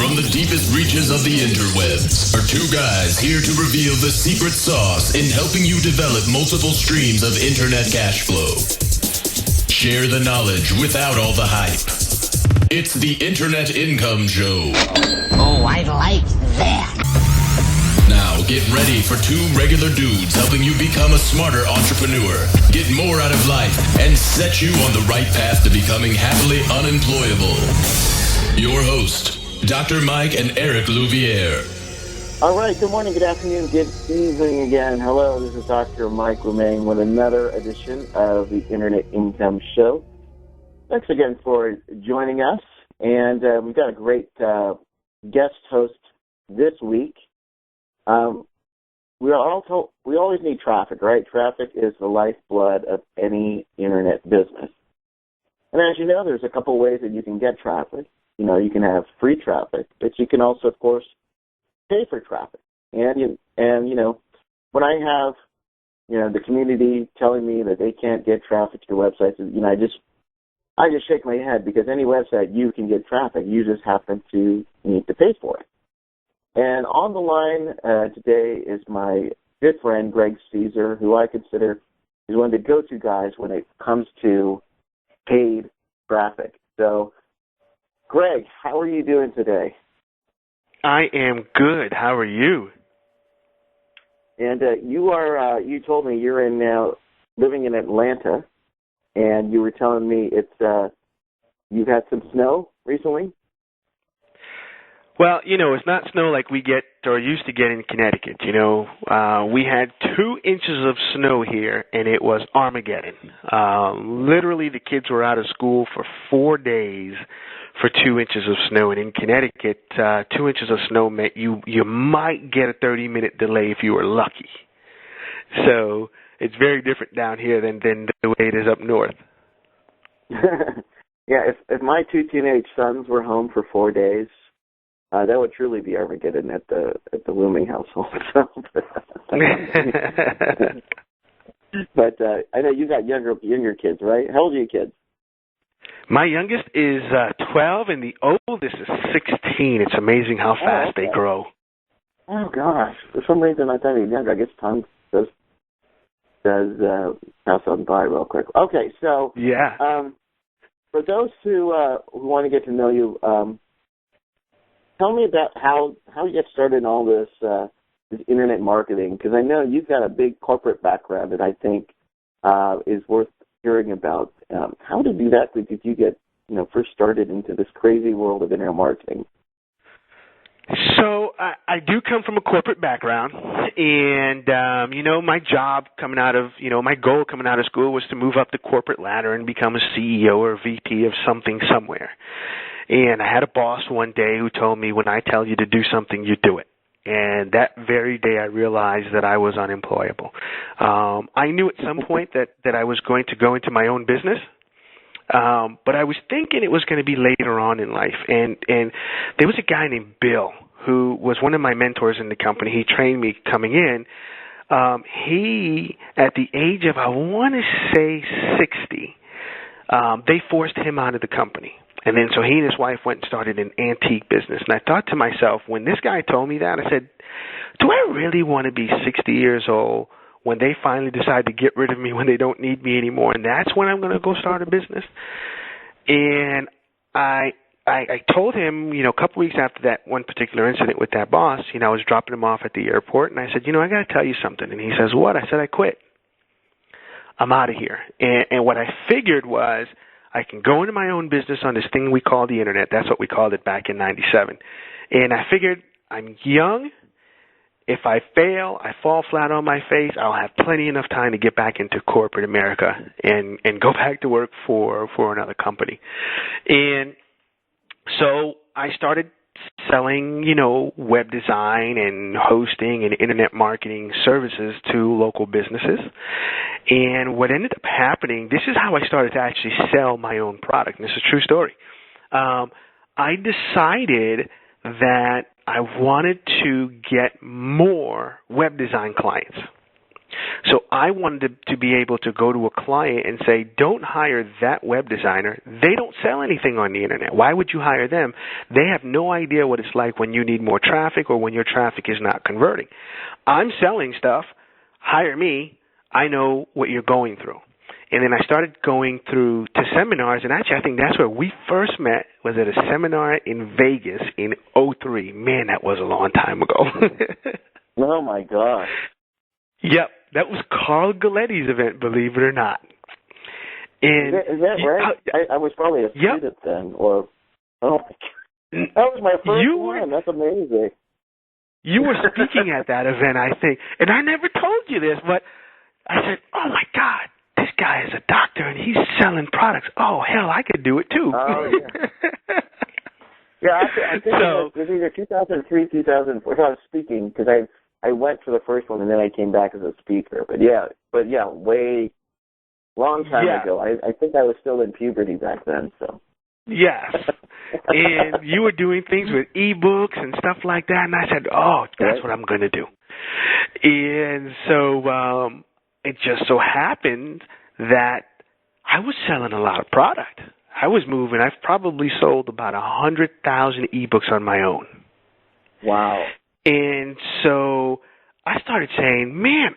From the deepest reaches of the interwebs are two guys here to reveal the secret sauce in helping you develop multiple streams of internet cash flow. Share the knowledge without all the hype. It's the Internet Income Show. Oh, I like that. Now get ready for two regular dudes helping you become a smarter entrepreneur, get more out of life, and set you on the right path to becoming happily unemployable. Your host, Dr. Mike and Eric Louviere. All right, good morning, good afternoon, good evening again. Hello, this is Dr. Mike Romaine with another edition of the Internet Income Show. Thanks again for joining us, and we've got a great guest host this week. We always need traffic, right? Traffic is the lifeblood of any internet business. And as you know, there's a couple ways that you can get traffic. You know, you can have free traffic, but you can also, of course, pay for traffic. And when I have, the community telling me that they can't get traffic to your websites, I just shake my head, because any website you can get traffic, you just happen to need to pay for it. And on the line today is my good friend, Greg Cesar, who I consider is one of the go-to guys when it comes to paid traffic. So, Greg, how are you doing today? I am good. How are you? And you told me you're in now living in Atlanta, and you were telling me you've had some snow recently? Well, it's not snow like we get or used to get in Connecticut. We had 2 inches of snow here, and it was Armageddon. Literally, the kids were out of school for 4 days for 2 inches of snow. And in Connecticut, 2 inches of snow meant you might get a 30-minute delay if you were lucky. So it's very different down here than the way it is up north. Yeah, if my 2 teenage sons were home for 4 days, that would truly be Armageddon at the Looming household. But I know you got younger kids, right? How old are your kids? My youngest is 12, and the oldest is 16. It's amazing how fast they grow. Oh gosh! For some reason, I thought he was younger. I guess time does pass on by real quick. Okay, so yeah. For those who want to get to know you. Tell me about how you get started in all this internet marketing, because I know you've got a big corporate background that I think is worth hearing about. How did you get first started into this crazy world of internet marketing? So I do come from a corporate background, and my job coming out of my goal coming out of school was to move up the corporate ladder and become a CEO or VP of something somewhere. And I had a boss one day who told me, when I tell you to do something, you do it. And that very day I realized that I was unemployable. I knew at some point that I was going to go into my own business, but I was thinking it was going to be later on in life. And there was a guy named Bill who was one of my mentors in the company. He trained me coming in. He, at the age of, I want to say 60, they forced him out of the company. And then so he and his wife went and started an antique business. And I thought to myself, when this guy told me that, I said, do I really want to be 60 years old when they finally decide to get rid of me, when they don't need me anymore? And that's when I'm going to go start a business? And I told him, a couple weeks after that one particular incident with that boss, I was dropping him off at the airport. And I said, I got to tell you something. And he says, what? I said, I quit. I'm out of here. And what I figured was, I can go into my own business on this thing we call the Internet. That's what we called it back in 97. And I figured, I'm young. If I fail, I fall flat on my face, I'll have plenty enough time to get back into corporate America and go back to work for another company. And so I started selling, web design and hosting and internet marketing services to local businesses. And what ended up happening, this is how I started to actually sell my own product, and this is a true story. I decided that I wanted to get more web design clients. So I wanted to be able to go to a client and say, don't hire that web designer. They don't sell anything on the internet. Why would you hire them? They have no idea what it's like when you need more traffic or when your traffic is not converting. I'm selling stuff. Hire me. I know what you're going through. And then I started going through to seminars, and actually I think that's where we first met, was at a seminar in Vegas in '03. Man, that was a long time ago. Oh, my gosh. Yep, that was Carl Galetti's event, believe it or not. And is that right? I was probably a student then, or, oh, my God. That was my first one. That's amazing. You were speaking at that event, I think, and I never told you this, but I said, oh, my God. This guy is a doctor and he's selling products. Oh, hell, I could do it too. Oh, yeah. Yeah, I think it was either 2003, 2004. I was speaking because I went for the first one and then I came back as a speaker. But yeah, way long time ago. I think I was still in puberty back then. So. Yes. And you were doing things with ebooks and stuff like that, and I said, oh, that's what I'm going to do. And so it just so happened that I was selling a lot of product. I was moving. I've probably sold about 100,000 ebooks on my own. Wow. And so I started saying, man,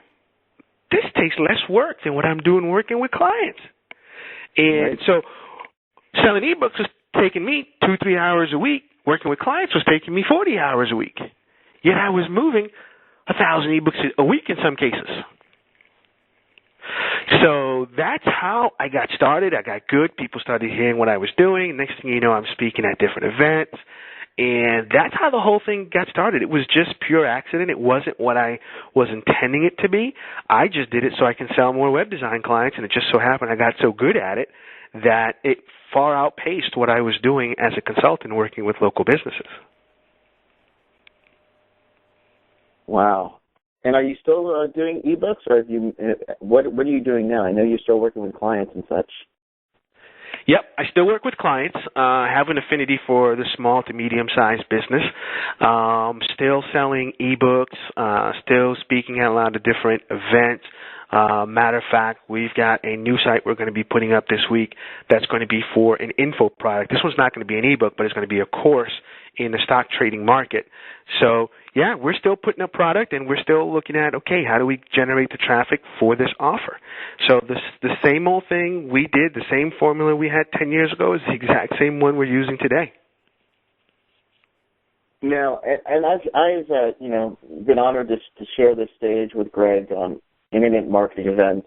this takes less work than what I'm doing working with clients. And so selling ebooks was taking me 2-3 hours a week. Working with clients was taking me 40 hours a week. Yet I was moving 1,000 ebooks a week in some cases. So that's how I got started. I got good. People started hearing what I was doing. Next thing you know, I'm speaking at different events. And that's how the whole thing got started. It was just pure accident. It wasn't what I was intending it to be. I just did it so I can sell more web design clients, and it just so happened I got so good at it that it far outpaced what I was doing as a consultant working with local businesses. Wow. And are you still doing ebooks, or have you? What are you doing now? I know you're still working with clients and such. Yep, I still work with clients. I have an affinity for the small to medium-sized business. Still selling ebooks. Still speaking at a lot of different events. Matter of fact, we've got a new site we're going to be putting up this week that's going to be for an info product. This one's not going to be an ebook, but it's going to be a course in the stock trading market. So, yeah, we're still putting up product, and we're still looking at, okay, how do we generate the traffic for this offer? So the same old thing we did, the same formula we had 10 years ago is the exact same one we're using today. Now, and I've been honored to share this stage with Greg on internet marketing events,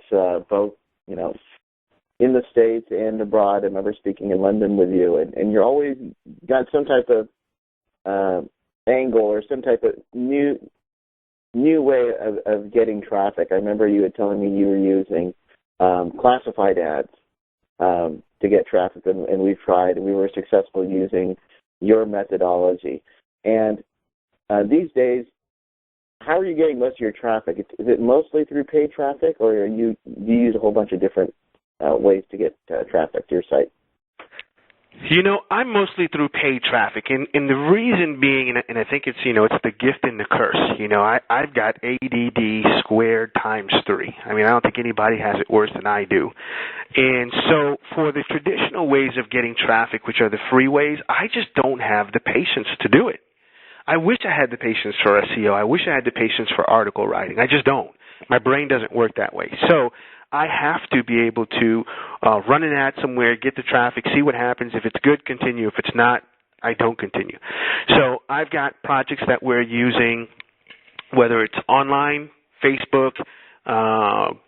both, in the States and abroad. I remember speaking in London with you, and you're always got some type of angle or some type of new way of getting traffic. I remember you had telling me you were using classified ads to get traffic, and we've tried, and we were successful using your methodology. And these days, how are you getting most of your traffic? Is it mostly through paid traffic, or do you use a whole bunch of different ways to get traffic to your site? I'm mostly through paid traffic, and the reason being, and I think it's, it's the gift and the curse. I've got ADD squared times 3. I mean, I don't think anybody has it worse than I do. And so for the traditional ways of getting traffic, which are the free ways, I just don't have the patience to do it. I wish I had the patience for SEO. I wish I had the patience for article writing. I just don't. My brain doesn't work that way. So I have to be able to run an ad somewhere, get the traffic, see what happens. If it's good, continue. If it's not, I don't continue. So I've got projects that we're using, whether it's online, Facebook,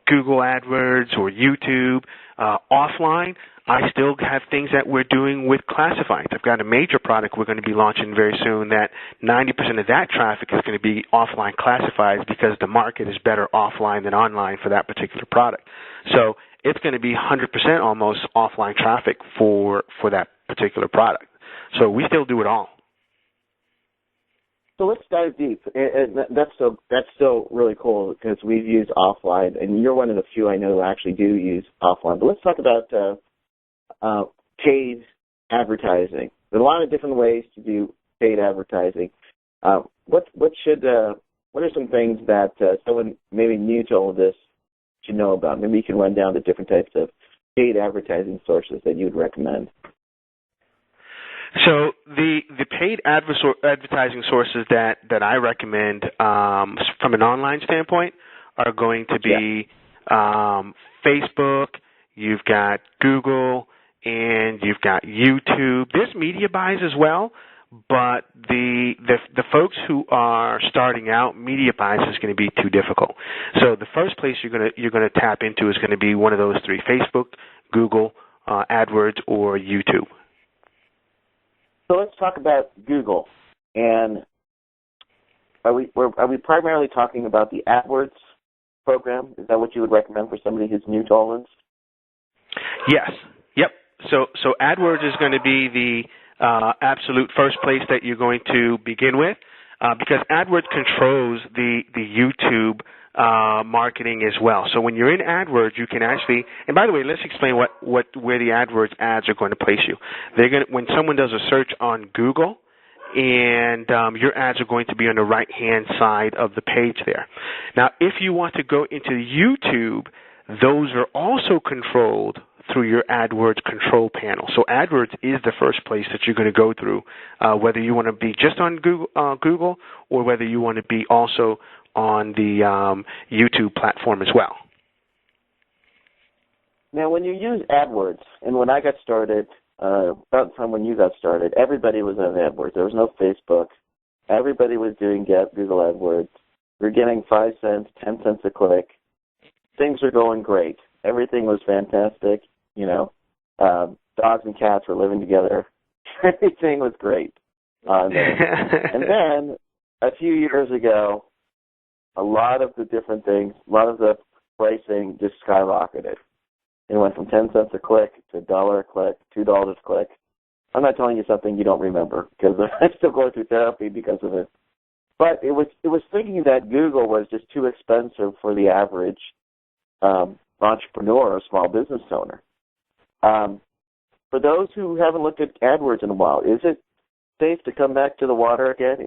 Google AdWords, or YouTube. Offline, I still have things that we're doing with classifieds. I've got a major product we're going to be launching very soon that 90% of that traffic is going to be offline classifieds because the market is better offline than online for that particular product. So it's going to be 100% almost offline traffic for that particular product. So we still do it all. So let's dive deep. And that's still really cool because we've used offline, and you're one of the few I know who actually do use offline. But let's talk about paid advertising. There are a lot of different ways to do paid advertising. What are some things that someone maybe new to all of this you know about? Maybe you can run down the different types of paid advertising sources that you would recommend. So the paid advertising sources that I recommend from an online standpoint are going to be Facebook, you've got Google, and you've got YouTube. There's media buys as well, but the folks who are starting out, media buys is going to be too difficult. So the first place you're gonna tap into is going to be one of those three: Facebook, Google, AdWords, or YouTube. So let's talk about Google. And are we primarily talking about the AdWords program? Is that what you would recommend for somebody who's new to all this? Yes. Yep. So AdWords is going to be the absolute first place that you're going to begin with, because AdWords controls the YouTube marketing as well. So when you're in AdWords, you can actually, and by the way, let's explain where the AdWords ads are going to place you. When someone does a search on Google, and your ads are going to be on the right-hand side of the page there. Now, if you want to go into YouTube, those are also controlled through your AdWords control panel. So AdWords is the first place that you're going to go through, whether you want to be just on Google or whether you want to be also on the YouTube platform as well. Now, when you use AdWords, and when I got started, about the time when you got started, everybody was on AdWords. There was no Facebook. Everybody was doing Google AdWords. We're getting 5 cents, 10 cents a click. Things were going great. Everything was fantastic. You know, dogs and cats were living together. Everything was great. And then a few years ago, a lot of the different things, a lot of the pricing just skyrocketed. It went from 10 cents a click to $1 a click, $2 a click. I'm not telling you something you don't remember because I'm still going through therapy because of it. But it was thinking that Google was just too expensive for the average entrepreneur or small business owner. For those who haven't looked at AdWords in a while, is it safe to come back to the water again?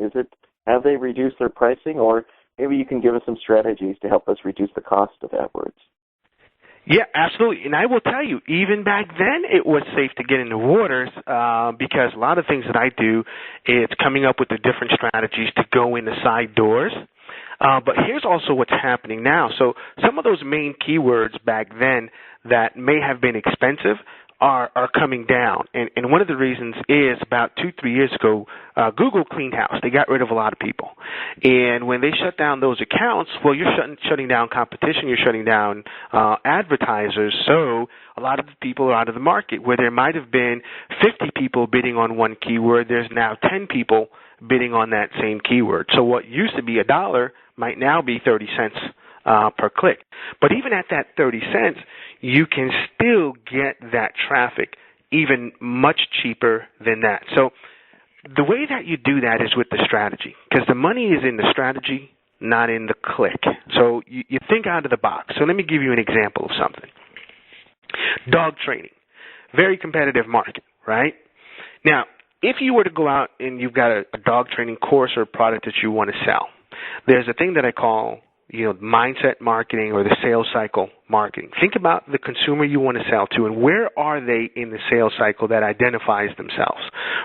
Have they reduced their pricing, or maybe you can give us some strategies to help us reduce the cost of AdWords? Yeah, absolutely. And I will tell you, even back then it was safe to get in the waters because a lot of things that I do, it's coming up with the different strategies to go in the side doors. But here's also what's happening now. So some of those main keywords back then that may have been expensive are coming down. And one of the reasons is about 2-3 years ago, Google cleaned house. They got rid of a lot of people. And when they shut down those accounts, well, you're shutting down competition. You're shutting down advertisers. So a lot of the people are out of the market. Where there might have been 50 people bidding on one keyword, there's now 10 people bidding on that same keyword. So what used to be $1 might now be 30 cents per click. But even at that 30 cents, you can still get that traffic even much cheaper than that. So the way that you do that is with the strategy, because the money is in the strategy, not in the click. So you think out of the box. So let me give you an example of something. Dog training, very competitive market, right? Now, if you were to go out and you've got a dog training course or product that you want to sell, there's a thing that I call mindset marketing or the sales cycle marketing. Think about the consumer you want to sell to and where are they in the sales cycle that identifies themselves,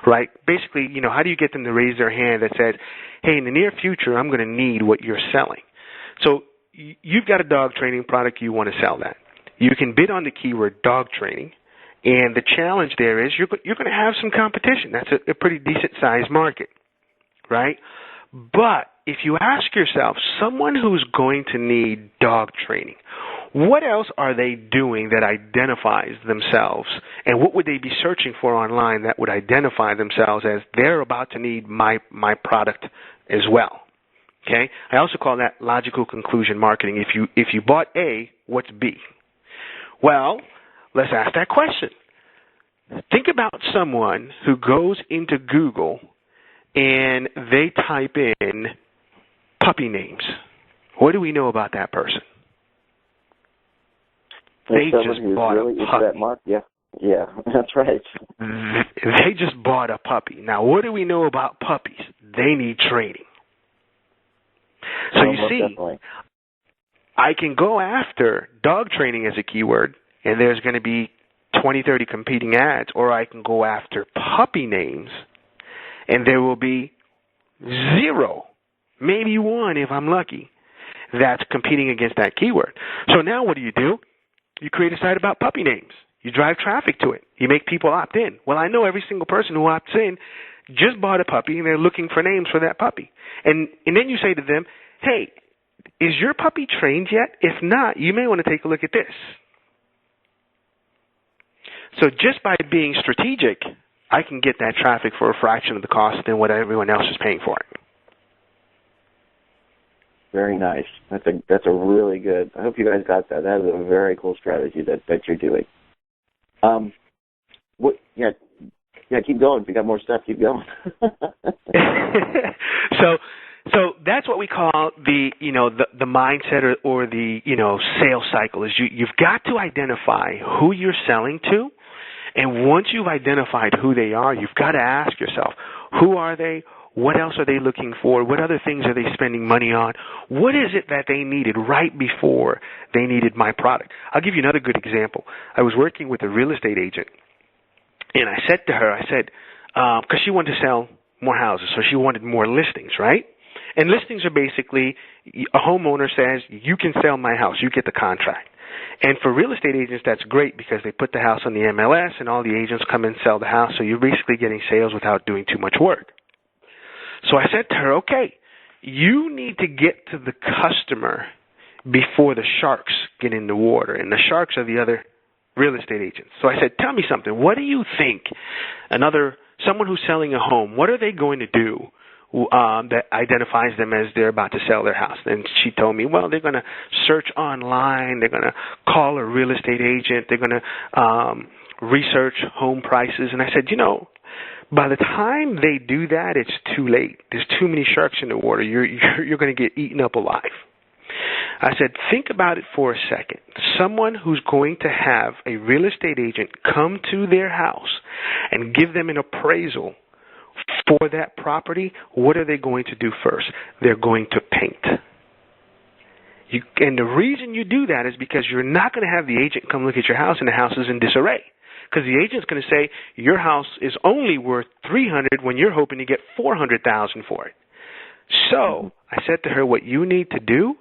right? Basically, how do you get them to raise their hand that says, hey, in the near future, I'm going to need what you're selling. So you've got a dog training product, you want to sell that. You can bid on the keyword dog training, and the challenge there is you're going to have some competition. That's a pretty decent-sized market, right? But if you ask yourself, someone who's going to need dog training, what else are they doing that identifies themselves, and what would they be searching for online that would identify themselves as they're about to need my product as well? Okay? I also call that logical conclusion marketing. If you bought A, what's B? Well, let's ask that question. Think about someone who goes into Google and they type in puppy names. What do we know about that person? They just bought a puppy. Yeah, that's right. They just bought a puppy. Now, what do we know about puppies? They need training. So you see, definitely. I can go after dog training as a keyword, and there's going to be 20, 30 competing ads, or I can go after puppy names, and there will be 0, maybe 1 if I'm lucky, that's competing against that keyword. So now what do? You create a site about puppy names. You drive traffic to it. You make people opt in. Well, I know every single person who opts in just bought a puppy, and they're looking for names for that puppy. And then you say to them, hey, is your puppy trained yet? If not, you may want to take a look at this. So just by being strategic, I can get that traffic for a fraction of the cost than what everyone else is paying for it. Very nice. That's a really good. I hope you guys got that. That is a very cool strategy that you're doing. Yeah, keep going. If you got more stuff, keep going. So that's what we call the mindset or the sales cycle. Is you've got to identify who you're selling to, and once you've identified who they are, you've got to ask yourself, who are they? What else are they looking for? What other things are they spending money on? What is it that they needed right before they needed my product? I'll give you another good example. I was working with a real estate agent, and I said to her, because she wanted to sell more houses, so she wanted more listings, right? And listings are basically a homeowner says, you can sell my house, you get the contract. And for real estate agents, that's great because they put the house on the MLS and all the agents come and sell the house, so you're basically getting sales without doing too much work. So I said to her, okay, you need to get to the customer before the sharks get in the water, and the sharks are the other real estate agents. So I said, tell me something. What do you think someone who's selling a home, what are they going to do that identifies them as they're about to sell their house? And she told me, well, they're going to search online, they're going to call a real estate agent, they're going to research home prices. And I said, by the time they do that, it's too late. There's too many sharks in the water. You're going to get eaten up alive. I said, think about it for a second. Someone who's going to have a real estate agent come to their house and give them an appraisal for that property, what are they going to do first? They're going to paint. And the reason you do that is because you're not going to have the agent come look at your house and the house is in disarray. Because the agent's going to say your house is only worth $300,000 when you're hoping to get $400,000 for it. So I said to her, what you need to do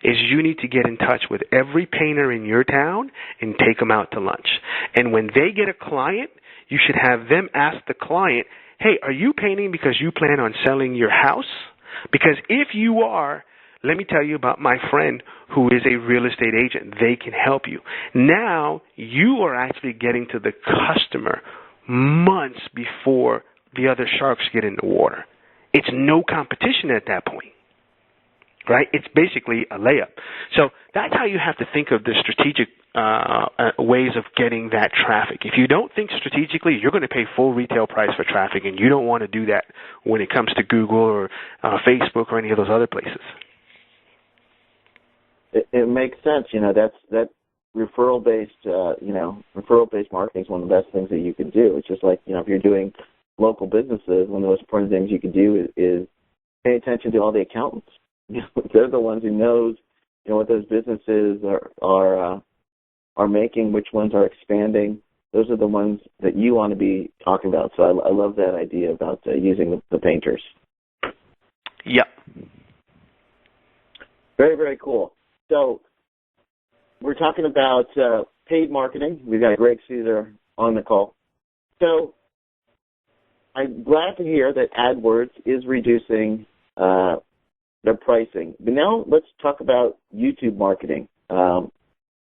is you need to get in touch with every painter in your town and take them out to lunch. And when they get a client, you should have them ask the client, hey, are you painting because you plan on selling your house? Because if you are, let me tell you about my friend who is a real estate agent. They can help you. Now you are actually getting to the customer months before the other sharks get in the water. It's no competition at that point, right? It's basically a layup. So that's how you have to think of the strategic ways of getting that traffic. If you don't think strategically, you're going to pay full retail price for traffic, and you don't want to do that when it comes to Google or Facebook or any of those other places. It makes sense. That referral-based marketing is one of the best things that you can do. It's just like, if you're doing local businesses, one of the most important things you can do is pay attention to all the accountants. They're the ones who knows, what those businesses are making, which ones are expanding. Those are the ones that you want to be talking about. So I love that idea about using the painters. Yep. Very, very cool. So we're talking about paid marketing. We've got Greg Cesar on the call. So I'm glad to hear that AdWords is reducing their pricing. But now let's talk about YouTube marketing.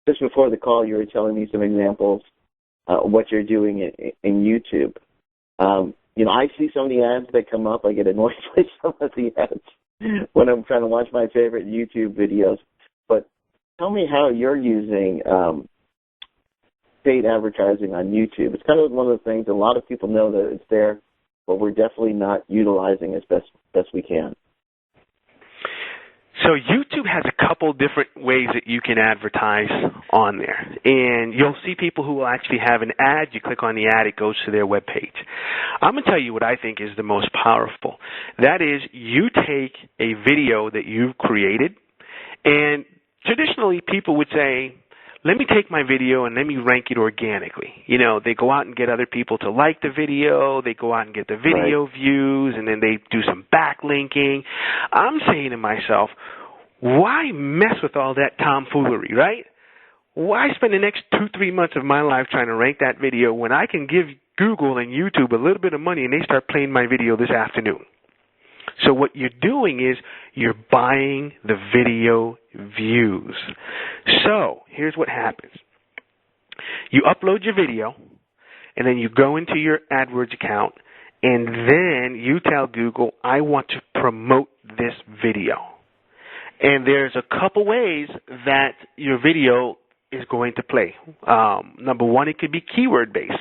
Just before the call, you were telling me some examples of what you're doing in YouTube. I see some of the ads that come up. I get annoyed by some of the ads when I'm trying to watch my favorite YouTube videos. But tell me how you're using paid advertising on YouTube. It's kind of one of the things a lot of people know that it's there, but we're definitely not utilizing as best we can. So YouTube has a couple different ways that you can advertise on there. And you'll see people who will actually have an ad. You click on the ad, it goes to their webpage. I'm going to tell you what I think is the most powerful. That is, you take a video that you've created and traditionally people would say, let me take my video and let me rank it organically. They go out and get other people to like the video. They go out and get the video views, and then they do some backlinking. I'm saying to myself, why mess with all that tomfoolery, right? Why spend the next 2-3 months of my life trying to rank that video when I can give Google and YouTube a little bit of money and they start playing my video this afternoon? So what you're doing is you're buying the video views. So here's what happens. You upload your video, and then you go into your AdWords account, and then you tell Google, I want to promote this video. And there's a couple ways that your video is going to play. Number one, it could be keyword-based.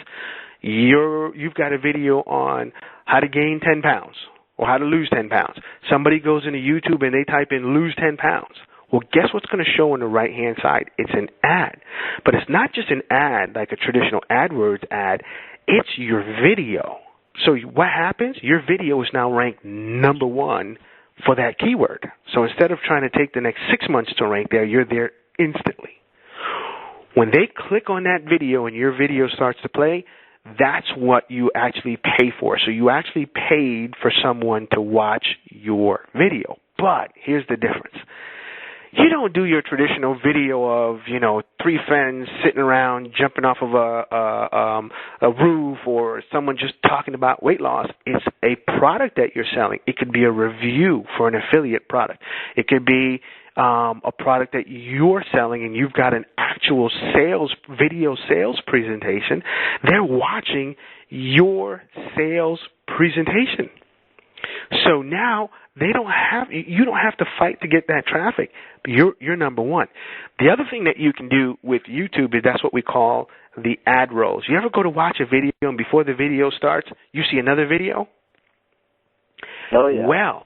You've got a video on how to gain 10 pounds. Or how to lose 10 pounds. Somebody goes into YouTube and they type in lose 10 pounds. Well, guess what's going to show on the right-hand side? It's an ad. But it's not just an ad like a traditional AdWords ad. It's your video. So what happens? Your video is now ranked number one for that keyword. So instead of trying to take the next 6 months to rank there, you're there instantly. When they click on that video and your video starts to play, that's what you actually pay for. So you actually paid for someone to watch your video. But here's the difference. You don't do your traditional video of, 3 friends sitting around jumping off of a roof, or someone just talking about weight loss. It's a product that you're selling. It could be a review for an affiliate product. It could be a product that you're selling and you've got an actual video sales presentation. They're watching your sales presentation. So now you don't have to fight to get that traffic. You're number one. The other thing that you can do with YouTube is that's what we call the ad rolls. You ever go to watch a video and before the video starts, you see another video? Oh, yeah. Well,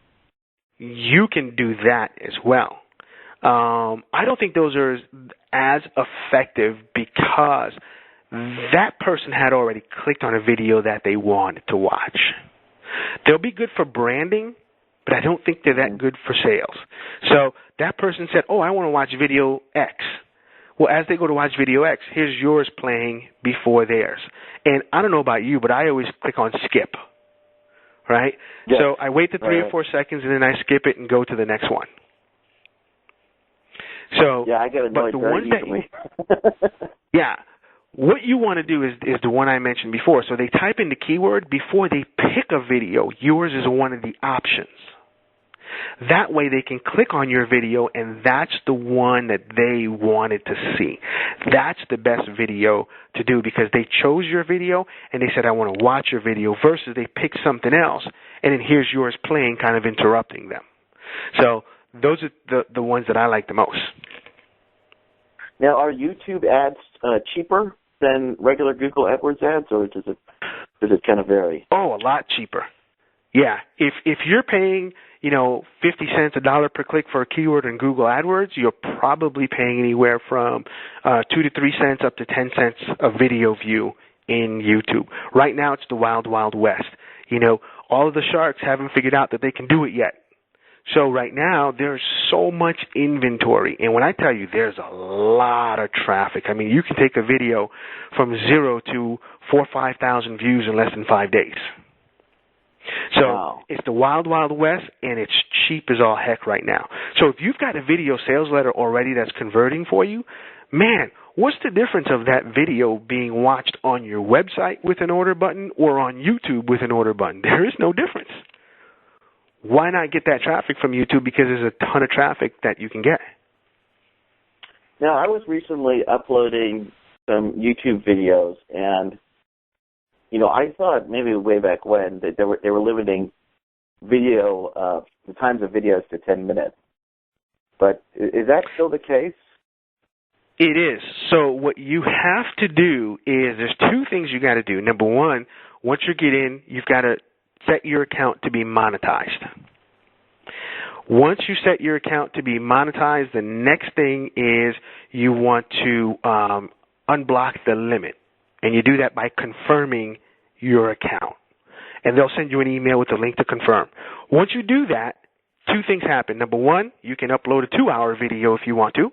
you can do that as well. I don't think those are as effective because that person had already clicked on a video that they wanted to watch. They'll be good for branding, but I don't think they're that good for sales. So that person said, I want to watch video X. Well, as they go to watch video X, here's yours playing before theirs. And I don't know about you, but I always click on skip, right? Yes. So I wait the 3 or 4 seconds, and then I skip it and go to the next one. So, yeah, I get annoyed but the very ones easily. yeah. What you want to do is the one I mentioned before. So they type in the keyword before they pick a video. Yours is one of the options. That way they can click on your video, and that's the one that they wanted to see. That's the best video to do because they chose your video, and they said, I want to watch your video, versus they picked something else, and then here's yours playing, kind of interrupting them. So those are the ones that I like the most. Now, are YouTube ads cheaper than regular Google AdWords ads, or does it kind of vary? Oh, a lot cheaper. Yeah, if you're paying 50 cents, $1 per click for a keyword in Google AdWords, you're probably paying anywhere from 2 to 3 cents up to 10 cents a video view in YouTube. Right now, it's the wild, wild west. All of the sharks haven't figured out that they can do it yet. So right now, there's so much inventory. And when I tell you there's a lot of traffic, I mean, you can take a video from 0 to 4,000 or 5,000 views in less than 5 days. So wow. It's the wild, wild west, and it's cheap as all heck right now. So if you've got a video sales letter already that's converting for you, man, what's the difference of that video being watched on your website with an order button or on YouTube with an order button? There is no difference. Why not get that traffic from YouTube? Because there's a ton of traffic that you can get. Now, I was recently uploading some YouTube videos, and I thought maybe way back when that they were limiting the times of videos to 10 minutes. But is that still the case? It is. So what you have to do is there's 2 things you got to do. Number one, once you get in, you've got to set your account to be monetized. Once you set your account to be monetized, the next thing is you want to unblock the limit. And you do that by confirming your account. And they'll send you an email with a link to confirm. Once you do that, 2 things happen. Number one, you can upload a 2-hour video if you want to.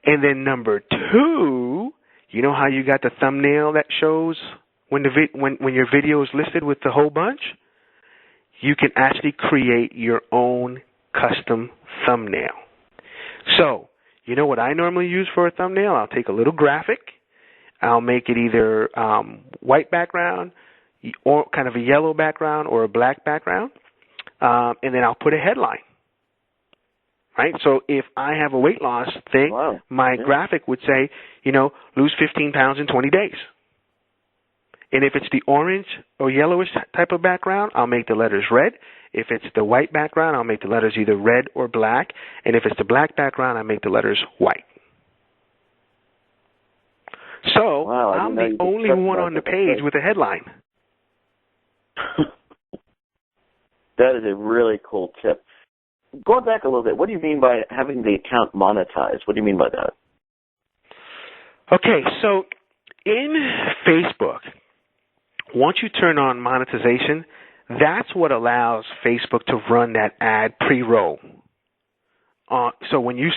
And then number two, you know how you got the thumbnail that shows when your video is listed with the whole bunch? You can actually create your own custom thumbnail. So, you know what I normally use for a thumbnail? I'll take a little graphic. I'll make it either white background or kind of a yellow background or a black background, and then I'll put a headline. Right? So if I have a weight loss thing, my graphic would say, lose 15 pounds in 20 days. And if it's the orange or yellowish type of background, I'll make the letters red. If it's the white background, I'll make the letters either red or black. And if it's the black background, I make the letters white. So I'm the only one on the page with a headline. That is a really cool tip. Going back a little bit, what do you mean by having the account monetized? What do you mean by that? Okay, so in Facebook, once you turn on monetization, that's what allows Facebook to run that ad pre-roll. So when you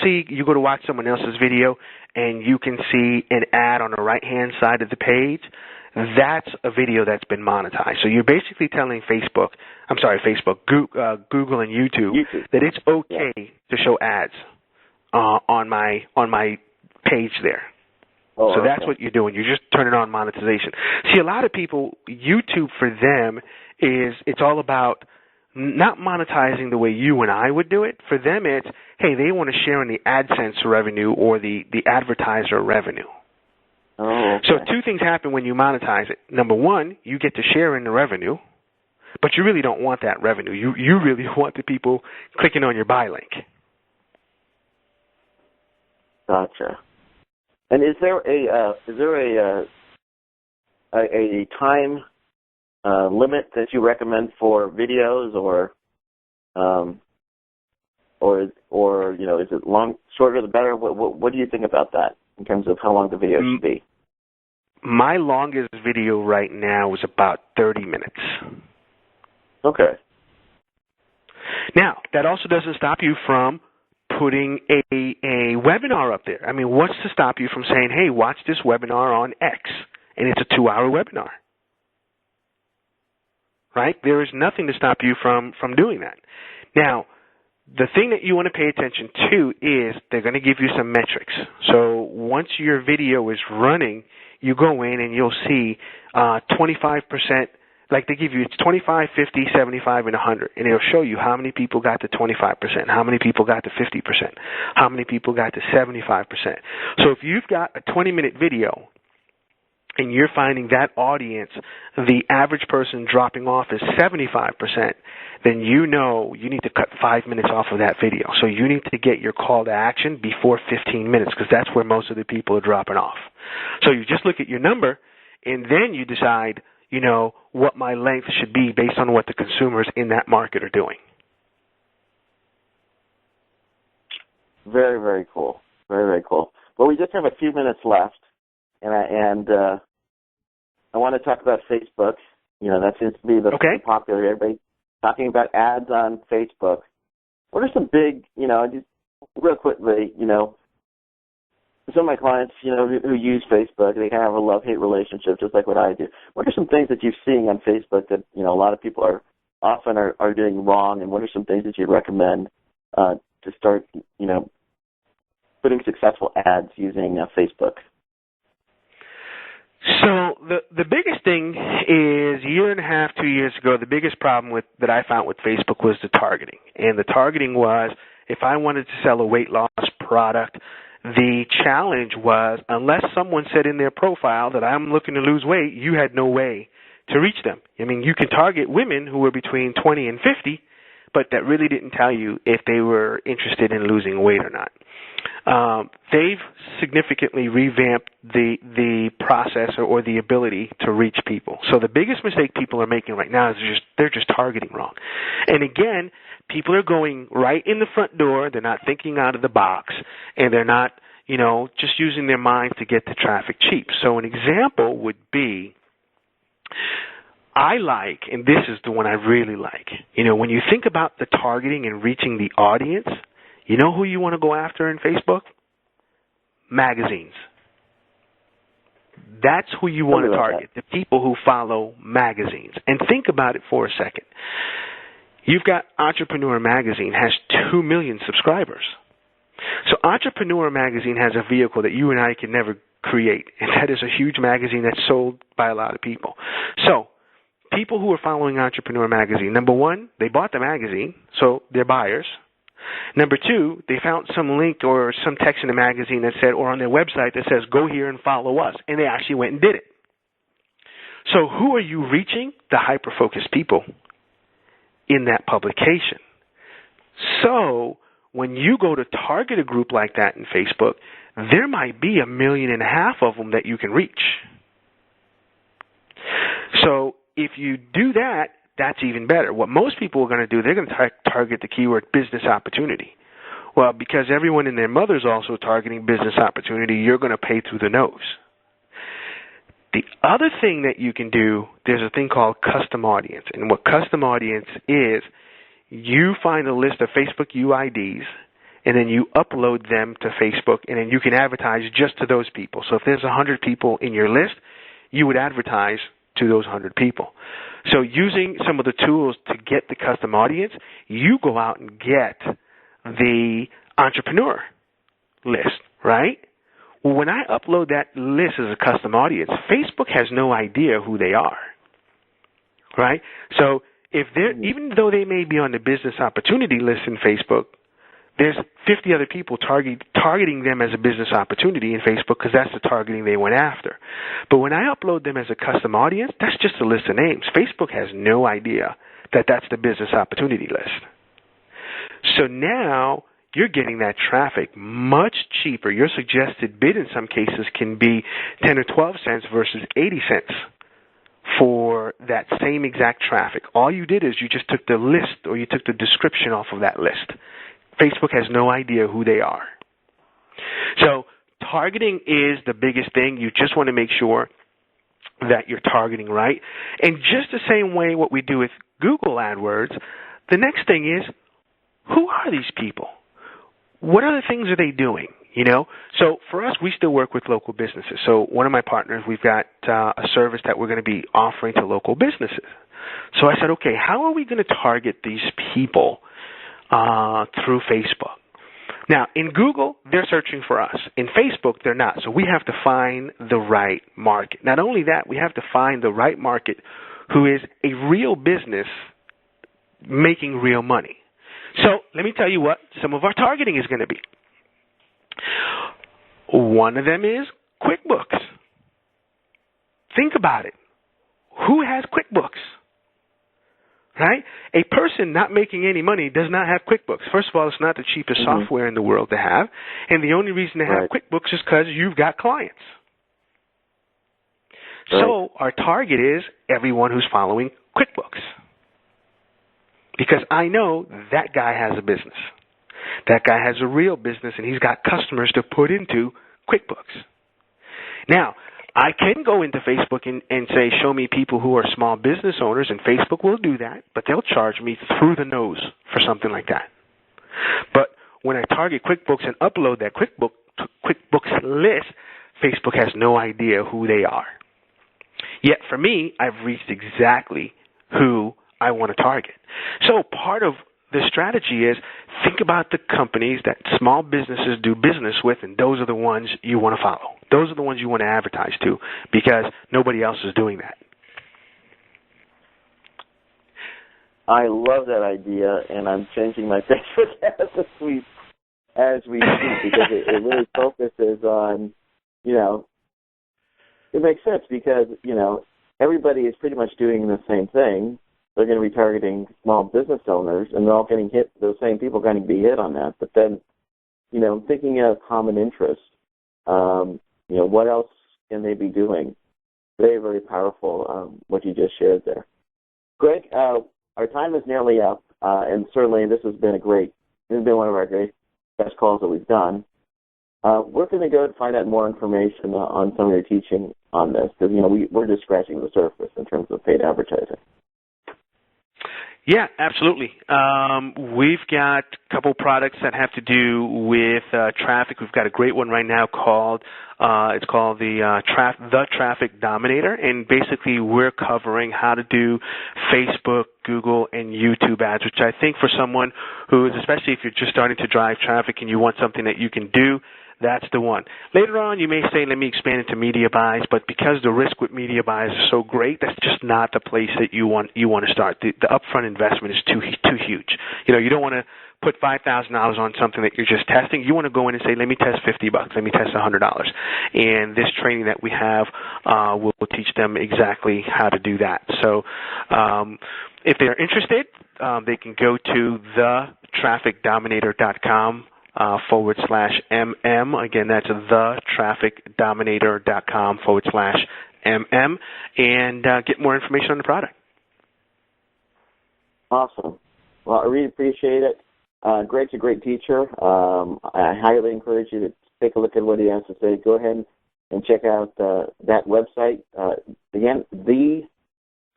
go to watch someone else's video and you can see an ad on the right-hand side of the page, that's a video that's been monetized. So you're basically telling Google and YouTube that it's okay to show ads on my page there. So that's what you're doing. You're just turning on monetization. See, a lot of people, YouTube for them it's all about not monetizing the way you and I would do it. For them, it's, hey, they want to share in the AdSense revenue or the advertiser revenue. Oh, okay. So two things happen when you monetize it. Number one, you get to share in the revenue, but you really don't want that revenue. You really want the people clicking on your buy link. Gotcha. And is there a time limit that you recommend for videos, or is it shorter the better? What do you think about that in terms of how long the video should be? My longest video right now is about 30 minutes. Okay. Now, that also doesn't stop you from putting a webinar up there. I mean, what's to stop you from saying, hey, watch this webinar on X, and it's a 2-hour webinar? Right? There is nothing to stop you from doing that. Now, the thing that you want to pay attention to is they're going to give you some metrics. So once your video is running, you go in and you'll see 25%, like they give you, it's 25, 50, 75, and 100. And it'll show you how many people got to 25%, how many people got to 50%, how many people got to 75%. So if you've got a 20-minute video and you're finding that audience, the average person dropping off is 75%, then you know you need to cut 5 minutes off of that video. So you need to get your call to action before 15 minutes because that's where most of the people are dropping off. So you just look at your number, and then you decide, what my length should be based on what the consumers in that market are doing. Very, very cool. Very, very cool. Well, we just have a few minutes left, and I want to talk about Facebook. That seems to be the popular. Everybody talking about ads on Facebook. What are some big, just real quickly, some of my clients, who use Facebook, they kind of have a love-hate relationship, just like what I do. What are some things that you're seeing on Facebook that, a lot of people are doing wrong, and what are some things that you'd recommend to start, putting successful ads using Facebook? So the biggest thing is 1.5, 2 years ago, the biggest problem that I found with Facebook was the targeting. And the targeting was, if I wanted to sell a weight loss product, the challenge was, unless someone said in their profile that I'm looking to lose weight, you had no way to reach them. I mean, you can target women who were between 20 and 50, but that really didn't tell you if they were interested in losing weight or not. They've significantly revamped the process or the ability to reach people. So the biggest mistake people are making right now is they're just targeting wrong. And again, people are going right in the front door. They're not thinking out of the box, and they're not, just using their minds to get the traffic cheap. So an example would be, and this is the one I really like, when you think about the targeting and reaching the audience, you know who you want to go after in Facebook? magazines. That's who you want to target, the people who follow magazines. And think about it for a second. You've got Entrepreneur Magazine has 2 million subscribers. So Entrepreneur Magazine has a vehicle that you and I can never create, and that is a huge magazine that's sold by a lot of people. So people who are following Entrepreneur Magazine, number one, they bought the magazine, so they're buyers. Number two, they found some link or some text in the magazine that said, or on their website that says, go here and follow us, and they actually went and did it. So who are you reaching? The hyper-focused people in that publication. So when you go to target a group like that in Facebook, there might be 1.5 million of them that you can reach. So if you do that, that's even better. What most people are going to do, they're going to target the keyword business opportunity. Well, because everyone and their mother is also targeting business opportunity, you're going to pay through the nose. The other thing that you can do, there's a thing called custom audience. And what custom audience is, you find a list of Facebook UIDs, and then you upload them to Facebook, and then you can advertise just to those people. So if there's 100 people in your list, you would advertise to those 100 people. So using some of the tools to get the custom audience, you go out and get the entrepreneur list, right? Well, when I upload that list as a custom audience, Facebook has no idea who they are, right? So if they're, even though they may be on the business opportunity list in Facebook, there's 50 other people targeting them as a business opportunity in Facebook because that's the targeting they went after. But when I upload them as a custom audience, that's just a list of names. Facebook has no idea that that's the business opportunity list. So now you're getting that traffic much cheaper. Your suggested bid in some cases can be 10 or 12 cents versus 80 cents for that same exact traffic. All you did is you just took the list, or you took the description off of that list. Facebook has no idea who they are. So targeting is the biggest thing. You just want to make sure that you're targeting right. And just the same way what we do with Google AdWords, the next thing is, who are these people? What other things are they doing? You know, so for us, we still work with local businesses. So one of my partners, we've got a service that we're going to be offering to local businesses. So I said, okay, how are we going to target these people through Facebook? Now, in Google, they're searching for us. In Facebook, they're not. So we have to find the right market. Not only that, we have to find the right market who is a real business making real money. So let me tell you what some of our targeting is going to be. One of them is QuickBooks. Think about it. Who has QuickBooks? Right? A person not making any money does not have QuickBooks. First of all, it's not the cheapest software in the world to have, and the only reason to have QuickBooks is because you've got clients. So our target is everyone who's following QuickBooks, because I know that guy has a business. That guy has a real business, and he's got customers to put into QuickBooks. Now, I can go into Facebook and say, show me people who are small business owners, and Facebook will do that, but they'll charge me through the nose for something like that. But when I target QuickBooks and upload that QuickBooks list, Facebook has no idea who they are. Yet for me, I've reached exactly who I want to target. So part of the strategy is think about the companies that small businesses do business with, and those are the ones you want to follow. Those are the ones you want to advertise to, because nobody else is doing that. I love that idea, and I'm changing my Facebook as we speak, because it really focuses on, you know, it makes sense because, you know, everybody is pretty much doing the same thing. They're going to be targeting small business owners, and they're all getting hit. Those same people are going to be hit on that. But then, you know, thinking of common interest, you know, what else can they be doing? Very, very powerful, what you just shared there. Greg, our time is nearly up, and certainly this has been one of our best calls that we've done. We're going to go and find out more information on some of your teaching on this, because, you know, we're just scratching the surface in terms of paid advertising. Yeah, absolutely. We've got a couple products that have to do with traffic. We've got a great one right now called it's called the Traffic Dominator, and basically we're covering how to do Facebook, Google, and YouTube ads, which I think for someone who is, especially if you're just starting to drive traffic and you want something that you can do, that's the one. Later on, you may say, let me expand into media buys, but because the risk with media buys is so great, that's just not the place that you want to start. The upfront investment is too huge. You don't want to put $5,000 on something that you're just testing. You want to go in and say, let me test $50, let me test $100. And this training that we have will teach them exactly how to do that. So if they're interested, they can go to thetrafficdominator.com /MM. Again, that's thetrafficdominator.com /MM, and get more information on the product. Awesome. Well, I really appreciate it. Greg's a great teacher. I highly encourage you to take a look at what he has to say. Go ahead and check out that website. Again,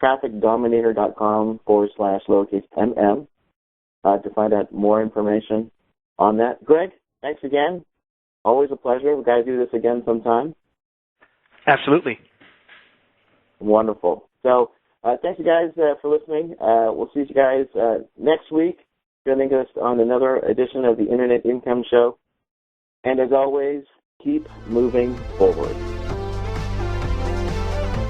thetrafficdominator.com /MM to find out more information on that. Greg, thanks again. Always a pleasure. We've got to do this again sometime. Absolutely. Wonderful. So thanks, you guys, for listening. We'll see you guys next week. Joining us on another edition of the Internet Income Show. And as always, keep moving forward.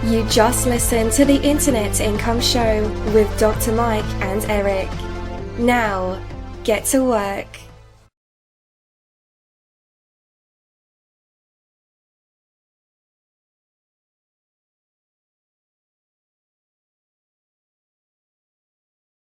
You just listened to the Internet Income Show with Dr. Mike and Eric. Now, get to work.